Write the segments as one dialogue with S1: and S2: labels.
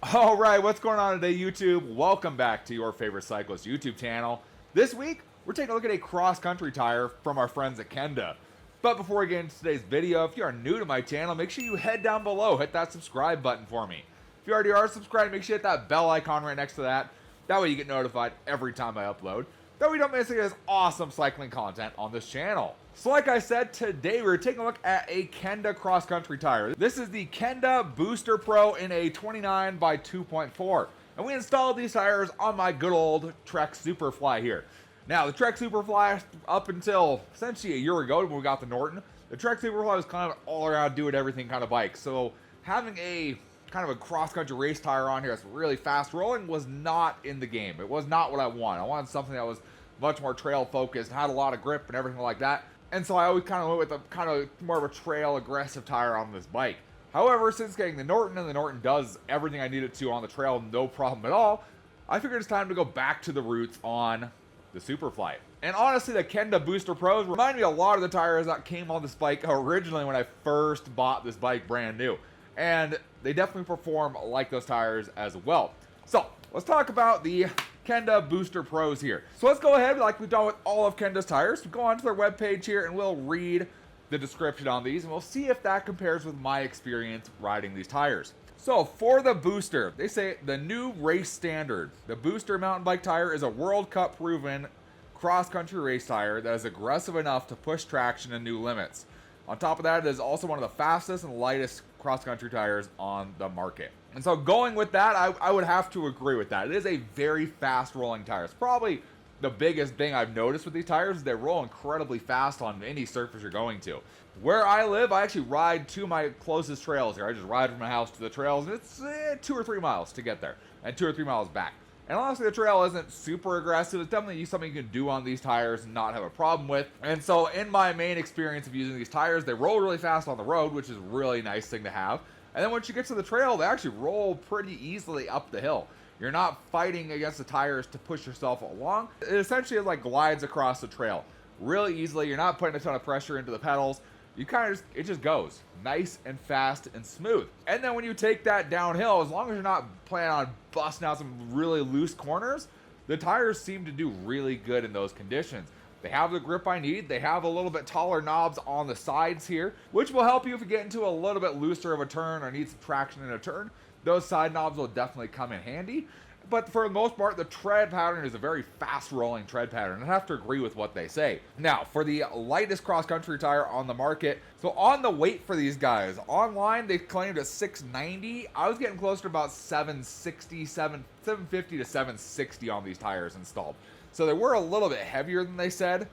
S1: All right, what's going on today, YouTube? Welcome back to your favorite cyclist YouTube channel. This week, we're taking a look at a cross-country tire from our friends at Kenda. But before we get into today's video, if you are new to my channel, make sure you head down below, hit that subscribe button for me. If you already are subscribed, make sure you hit that bell icon right next to that. That way you get notified every time I upload. That way you don't miss any of this awesome cycling content on this channel. So like I said, today we're taking a look at a Kenda cross-country tire. This is the Kenda Booster Pro in a 29 by 2.4. And we installed these tires on my good old Trek Superfly here. Now, the Trek Superfly, up until essentially a year ago when we got the Norton, the Trek Superfly was kind of an all-around do-it-everything kind of bike. So having a kind of a cross-country race tire on here that's really fast-rolling was not in the game. It was not what I wanted. I wanted something that was much more trail-focused, had a lot of grip and everything like that. And so I always kind of went with a kind of more of a trail aggressive tire on this bike. However, since getting the Norton, and the Norton does everything I need it to on the trail, no problem at all, I figured it's time to go back to the roots on the Superfly. And honestly, the Kenda Booster Pros remind me a lot of the tires that came on this bike originally when I first bought this bike brand new. And they definitely perform like those tires as well. So, let's talk about the Kenda Booster Pros here. So let's go ahead, like we've done with all of Kenda's tires, go onto their webpage here and we'll read the description on these and we'll see if that compares with my experience riding these tires. So for the Booster, they say the new race standard. The Booster mountain bike tire is a World Cup proven cross-country race tire that is aggressive enough to push traction to new limits. On top of that, it is also one of the fastest and lightest cross-country tires on the market. And so going with that, I would have to agree with that. It is a very fast-rolling tire. It's probably the biggest thing I've noticed with these tires is they roll incredibly fast on any surface you're going to. Where I live, I actually ride to my closest trails here. I just ride from my house to the trails, and it's 2 or 3 miles to get there, and 2 or 3 miles back. And honestly, the trail isn't super aggressive. It's definitely something you can do on these tires and not have a problem with. And so in my main experience of using these tires, they roll really fast on the road, which is a really nice thing to have. And then once you get to the trail, they actually roll pretty easily up the hill. You're not fighting against the tires to push yourself along. It essentially like glides across the trail really easily. You're not putting a ton of pressure into the pedals. You kind of it just goes nice and fast and smooth. And then when you take that downhill, as long as you're not planning on busting out some really loose corners, the tires seem to do really good in those conditions. They have the grip I need. They have a little bit taller knobs on the sides here, which will help you if you get into a little bit looser of a turn or need some traction in a turn. Those side knobs will definitely come in handy. But for the most part, the tread pattern is a very fast-rolling tread pattern. I have to agree with what they say. Now, for the lightest cross-country tire on the market, so on the weight for these guys, online they claimed a 690. I was getting closer to about 750 to 760 on these tires installed. So they were a little bit heavier than they said.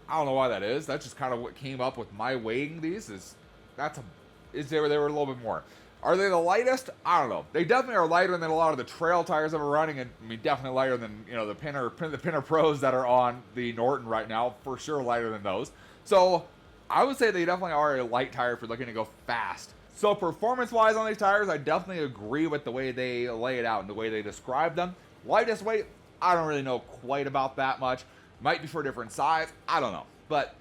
S1: I don't know why that is. That's just kind of what came up with my weighing these. They were a little bit more. Are they the lightest? I don't know. They definitely are lighter than a lot of the trail tires that we're running, and I mean definitely lighter than the Pinner Pros that are on the Norton right now. For sure, lighter than those. So I would say they definitely are a light tire if you're looking to go fast. So performance-wise on these tires, I definitely agree with the way they lay it out and the way they describe them. Lightest weight, I don't really know quite about that much. Might be for a different size. I don't know, but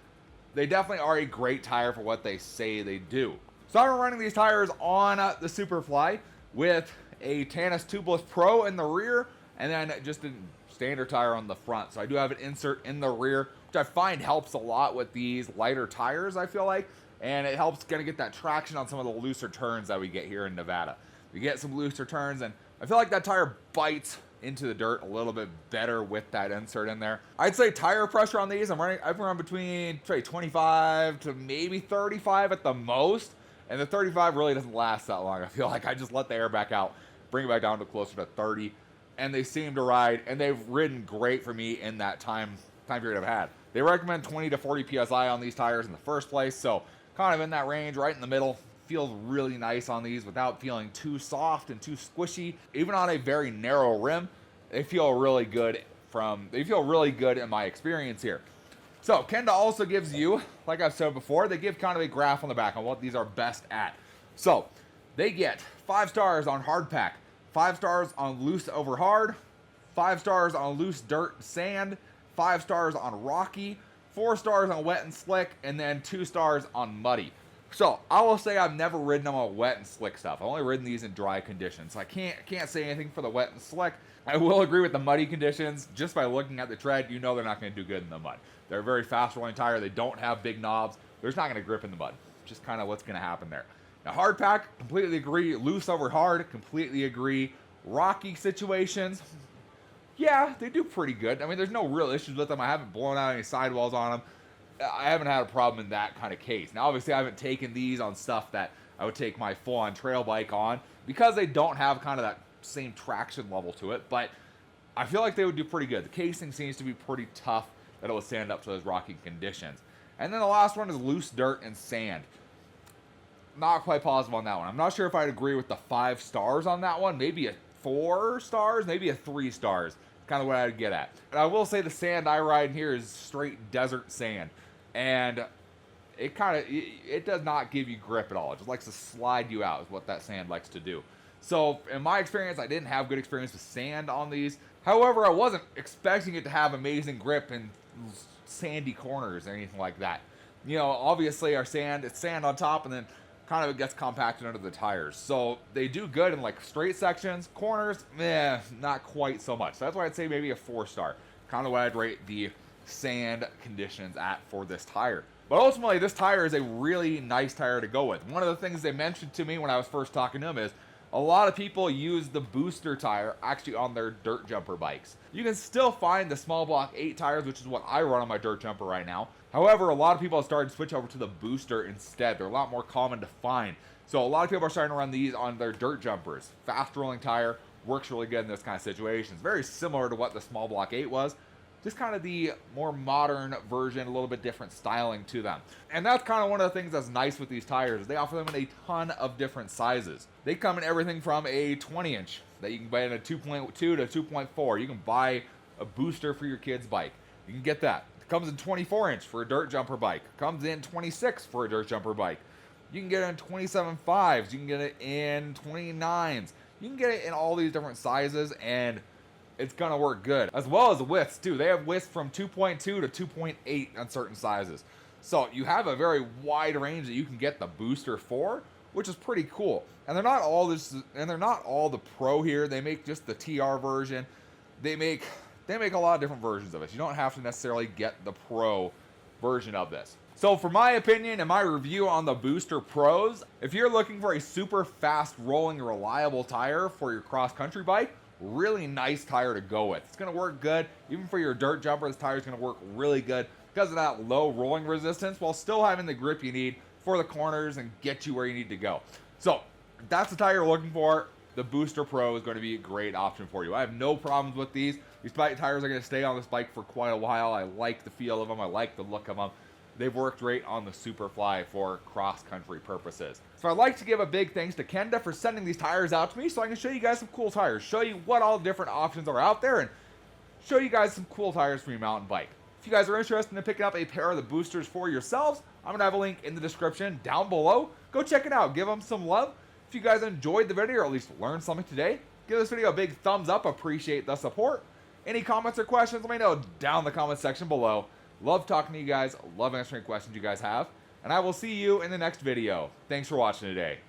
S1: they definitely are a great tire for what they say they do. So I'm running these tires on the Superfly with a Tannis Tubeless Pro in the rear and then just a standard tire on the front. So I do have an insert in the rear, which I find helps a lot with these lighter tires, I feel like. And it helps kind of get that traction on some of the looser turns that we get here in Nevada. We get some looser turns, and I feel like that tire bites into the dirt a little bit better with that insert in there. I'd say tire pressure on these, I've run between 25 to maybe 35 at the most. And the 35 really doesn't last that long. I feel like I just let the air back out, bring it back down to closer to 30, and they seem to ride, and they've ridden great for me in that time period I've had. They recommend 20 to 40 PSI on these tires in the first place, so kind of in that range, right in the middle. Feels really nice on these without feeling too soft and too squishy. Even on a very narrow rim, they feel really good in my experience here. So, Kenda also gives you, like I've said before, they give kind of a graph on the back on what these are best at. So, they get 5 stars on hard pack, 5 stars on loose over hard, 5 stars on loose dirt and sand, 5 stars on rocky, 4 stars on wet and slick, and then 2 stars on muddy. So I will say I've never ridden them on wet and slick stuff. I've only ridden these in dry conditions. So I can't say anything for the wet and slick. I will agree with the muddy conditions. Just by looking at the tread, you know they're not going to do good in the mud. They're a very fast rolling tire. They don't have big knobs. They're just not going to grip in the mud. Just kind of what's going to happen there. Now hard pack, completely agree. Loose over hard, completely agree. Rocky situations, yeah, they do pretty good. I mean, there's no real issues with them. I haven't blown out any sidewalls on them. I haven't had a problem in that kind of case. Now, obviously, I haven't taken these on stuff that I would take my full-on trail bike on because they don't have kind of that same traction level to it, but I feel like they would do pretty good. The casing seems to be pretty tough that it will stand up to those rocky conditions. And then the last one is loose dirt and sand. Not quite positive on that one. I'm not sure if I'd agree with the 5 stars on that one. Maybe a 4 stars, maybe a 3 stars. Kind of what I'd get at. And I will say the sand I ride in here is straight desert sand. And it does not give you grip at all. It just likes to slide you out is what that sand likes to do. So in my experience, I didn't have good experience with sand on these. However, I wasn't expecting it to have amazing grip in sandy corners or anything like that. You know, obviously our sand, it's sand on top and then kind of it gets compacted under the tires. So they do good in like straight sections. Corners, not quite so much. So that's why I'd say maybe a 4 star. Kind of what I'd rate the sand conditions at for this tire. But ultimately, this tire is a really nice tire to go with. One of the things they mentioned to me when I was first talking to them is a lot of people use the booster tire actually on their dirt jumper bikes. You can still find the small block 8 tires, which is what I run on my dirt jumper right now. However, a lot of people have started to switch over to the booster instead. They're a lot more common to find. So a lot of people are starting to run these on their dirt jumpers. Fast rolling tire, works really good in this kind of situations. Very similar to what the small block 8 was. Just kind of the more modern version, a little bit different styling to them. And that's kind of one of the things that's nice with these tires. They offer them in a ton of different sizes. They come in everything from a 20-inch that you can buy in a 2.2 to 2.4. You can buy a booster for your kid's bike. You can get that. It comes in 24-inch for a dirt jumper bike. It comes in 26 for a dirt jumper bike. You can get it in 27.5s. You can get it in 29s. You can get it in all these different sizes, and it's gonna work good, as well as the widths too. They have widths from 2.2 to 2.8 on certain sizes. So you have a very wide range that you can get the booster for, which is pretty cool. And they're not all the Pro here. They make just the TR version. They make a lot of different versions of it. You don't have to necessarily get the Pro version of this. So for my opinion and my review on the Booster Pros, if you're looking for a super fast rolling reliable tire for your cross country bike, really nice tire to go with. It's going to work good. Even for your dirt jumper, this tire is going to work really good because of that low rolling resistance while still having the grip you need for the corners and get you where you need to go. So if that's the tire you're looking for, the Booster Pro is going to be a great option for you. I have no problems with these. These bike tires are going to stay on this bike for quite a while. I like the feel of them. I like the look of them. They've worked great on the Superfly for cross-country purposes. So I'd like to give a big thanks to Kenda for sending these tires out to me so I can show you guys some cool tires, show you what all the different options are out there, and show you guys some cool tires for your mountain bike. If you guys are interested in picking up a pair of the boosters for yourselves, I'm going to have a link in the description down below. Go check it out. Give them some love. If you guys enjoyed the video or at least learned something today, give this video a big thumbs up. Appreciate the support. Any comments or questions, let me know down in the comment section below. Love talking to you guys. Love answering questions you guys have. And I will see you in the next video. Thanks for watching today.